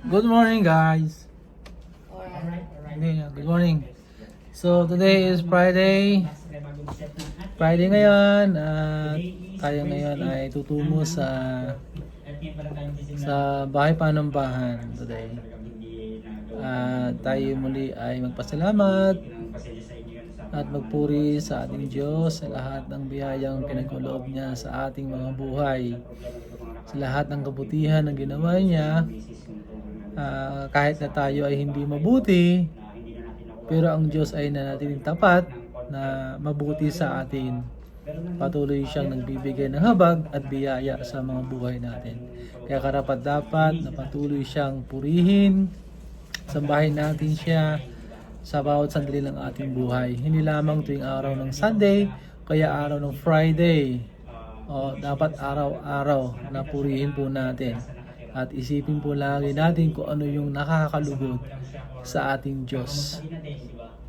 Good morning, guys. Good morning. So today is Friday. Friday ngayon at tayo ngayon ay tutungo sa bahay panambahan today. Tayo muli ay magpasalamat at magpuri sa ating Diyos sa lahat ng biyayang pinagkaloob niya sa ating mga buhay. Sa lahat ng kabutihan na ginawa niya. Kahit na tayo ay hindi mabuti, pero ang Diyos ay nanatiling tapat na mabuti sa atin. Patuloy siyang nagbibigay ng habag at biyaya sa mga buhay natin. Kaya karapat dapat na patuloy siyang purihin, sambahin natin siya sa bawat sandali ng ating buhay. Hindi lamang tuwing araw ng Sunday, kaya araw ng Friday. Dapat araw-araw na purihin po natin. At isipin po lagi natin kung ano yung nakakalugod sa ating Diyos.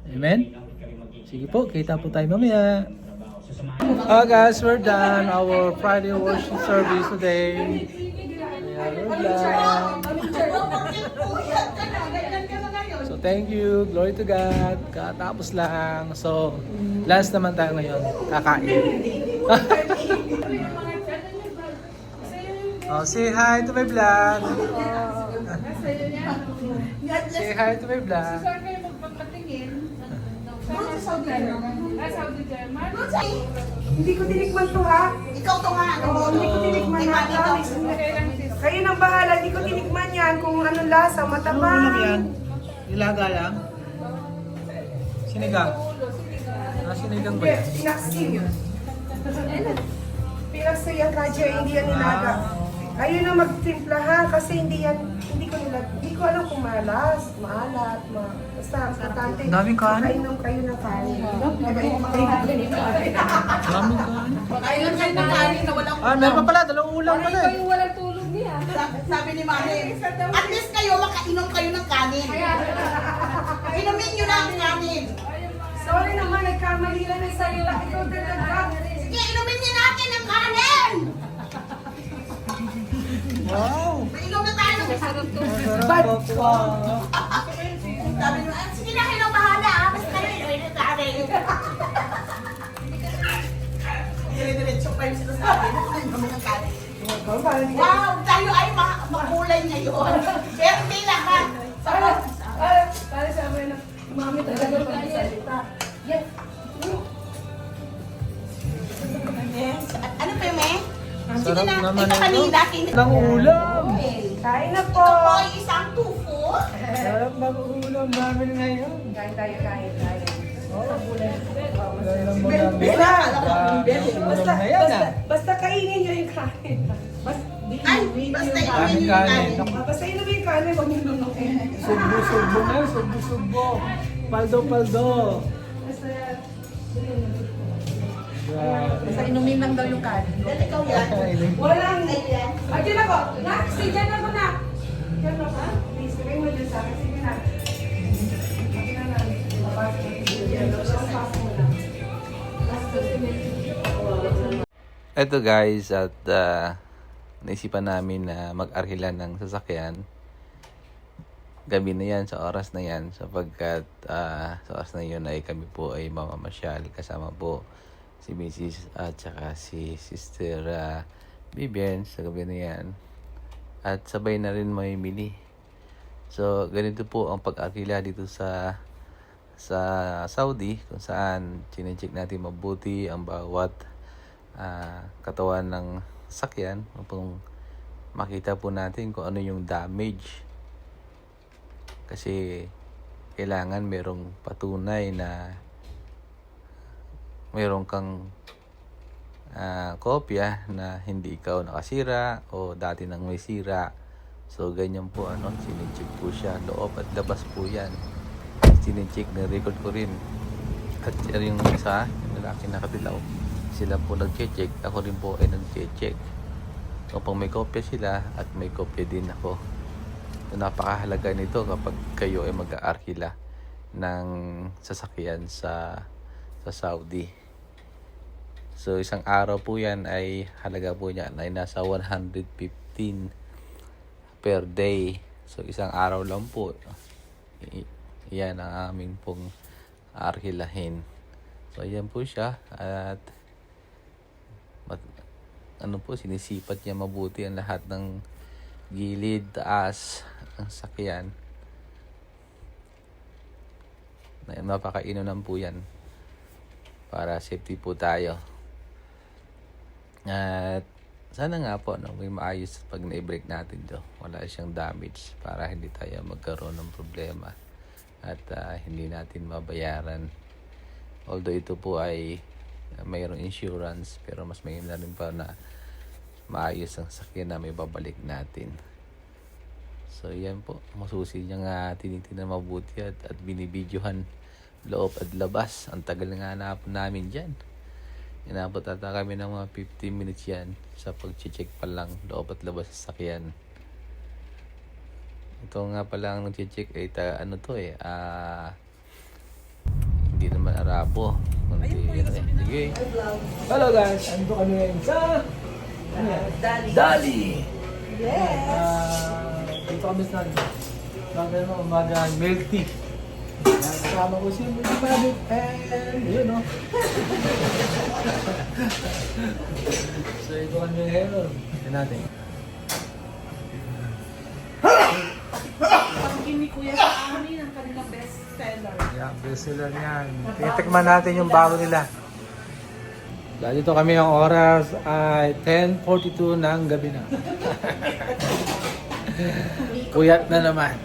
Amen? Sige po, kita po tayo mamaya. Guys, we're done our Friday worship service today. We're done. So thank you, glory to God. Katapos lang. So, last naman tayo ngayon. Kakain. Say hi to my vlog. Say hi to my vlog. Saan kayo magpapatingin? Sa Saudi German. Hindi ko tinikman to ha. Ikaw to nga. Oo, hindi ko tinikman yan. Kayo nang bahala, hindi ko tinikman yan kung anong lasa, Ano ulam matabang. yan? Ilaga lang? Sinigang? Sinigang ba yan? Pinaksi. Pinaksi yan, Radyo, hindi yan nilaga. Ayun na magtimpla ha, kasi hindi ko alam kung maalat, basta importante. Daming kanin. Makainom kayo ng kanin. Daming kanin. Kailan kayo ng kanin na walang Meron pa pala, dalawang ulam pala eh. Kayo walang tulog niya. Sabi ni Mami, at least kayo makainom kayo ng kanin. Inumin nyo na ang kanin. Sorry naman, nagkamali lang ng salita. Ikaw talaga. Sige, inumin nyo natin ang kanin! Wow! Mainom na tayo. Masarap po. Wow! Sabi nyo, sige na kayo bahala ha, basta kayo inumin ng kanin. Dire-diretso pa yung sinasabi na inumin ng kanin. Wow, tayo ay makulay ngayon. Pero hindi lahat. Para sa amin na mami talaga pagsalita. Ano pa yung sige Sarap na, naman ito ito. kanina. Walang ulam! Kain na po. Ito po ay isang tufo. Sarap mag-ulam namin ngayon. Kain tayo. Basta kainin nyo yung kanin. Ay, basta inumin nyo yung Kanin. kanin. Basta inumin yung kanin, huwag nyo lunukin. Sugbo na, sugbo. Paldo. Basta inumin lang daw yung kanin. Dahil ikaw yan. Walang... Ay, yan. Ay, dyan ako. Nak, dyan ako na. Dyan ako, ha? Please, lagay mo dyan sa akin. Sige na. Sige na lang. Papasok mo dyan. Pasok mo lang. Ito guys, at naisipan namin na mag-arkilan ng sasakyan. Gabi na yan, sa oras na yan, sapagkat sa oras na yun ay kami po ay mamamasyal. Kasama po si Mrs. at saka si Sister Vivian sa gabi na yan. At sabay na rin may mili. So, ganito po ang pag-arkila dito sa Saudi, kung saan chinecheck natin mabuti ang bawat katawan ng sakyan upang makita po natin kung ano yung damage. Kasi kailangan merong patunay na meron kang kopya na hindi ikaw nakasira o dati nang may sira. So ganyan po sinecheck po siya, loob at labas po yan. Sinecheck na record ko rin. At yung isa, yung lalaki nakatilaw, sila po nag-check, ako rin po ay nag-check. Kapag may kopya sila at may kopya din ako. So, napakahalaga nito kapag kayo ay mag-aarkila ng sasakyan sa Saudi. So isang araw po yan ay halaga po niya ay nasa 115 per day. So isang araw lang po. Yan ang aming pong arkilahin. So ayan po siya at sinisipat niya mabuti ang lahat ng gilid, taas ng sakyan. Mapakainunan po yan para safety po tayo. At sana nga po may maayos pag na-break natin to. Wala siyang damage para hindi tayo magkaroon ng problema at hindi natin mabayaran. Although ito po ay mayroong insurance, pero mas maganda rin pa na maayos ang sakyan na may babalik natin. So yan po, masusi niya nga tinitingnan mabuti at binibidyohan loob at labas. Ang tagal nga na po namin dyan. Inabot ata kami ng mga 15 minutes yan sa pag-check pa lang loob at labas sa sakyan. Ito nga pala ang nag-check ay hindi naman Arabo. Sige. Hello guys, ando kami ngayon sa Dali. Yes! Dito kami sa umaga milk tea. Kasama ko si Milky Magic and yun no. So ito kami ngayon. Tignan natin. Pagkin ni Kuya sa amin ang kanilang bestseller. Yeah, bestseller yan. Titikman natin yung bago nila. Dahil dito kami ang oras ay 10:42 ng gabi na. Puyat na naman.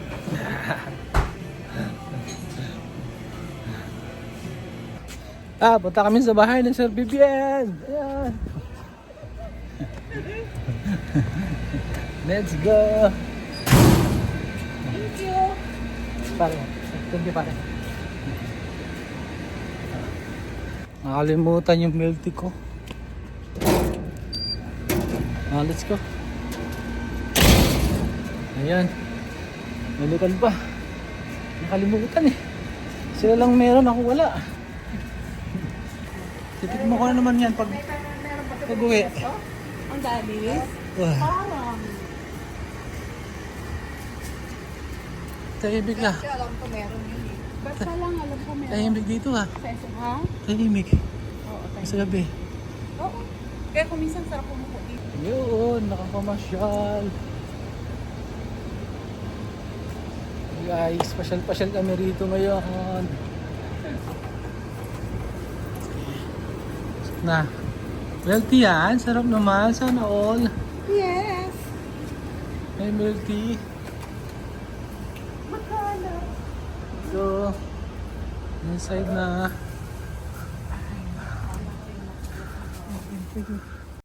Punta kami sa bahay ng Sir Vivian. Ayan. Let's go. Thank you! Pare. Thank you, pare. Nakalimutan yung milk tea ko. Let's go. Ayan. Nalukan pa. Nakalimutan eh. Sila lang meron, ako wala. Titikman ko na naman yan pag uwi. Ang dami. Wah, Parang. tahimik na. Kasi alam ko meron yun eh. Basta lang alam ko meron. Tahimik dito ha. Peso, ha? Tahimik. Oo, tayo. Sa gabi. Oo. Kaya kung minsan sarap pumupo dito. Yun, nakapamasyal. Guys, pasyal-pasyal kami rito ngayon. Na. Milk tea yan. Sarap naman. Sana all. Yes! May milk tea. Magkano? So, inside na.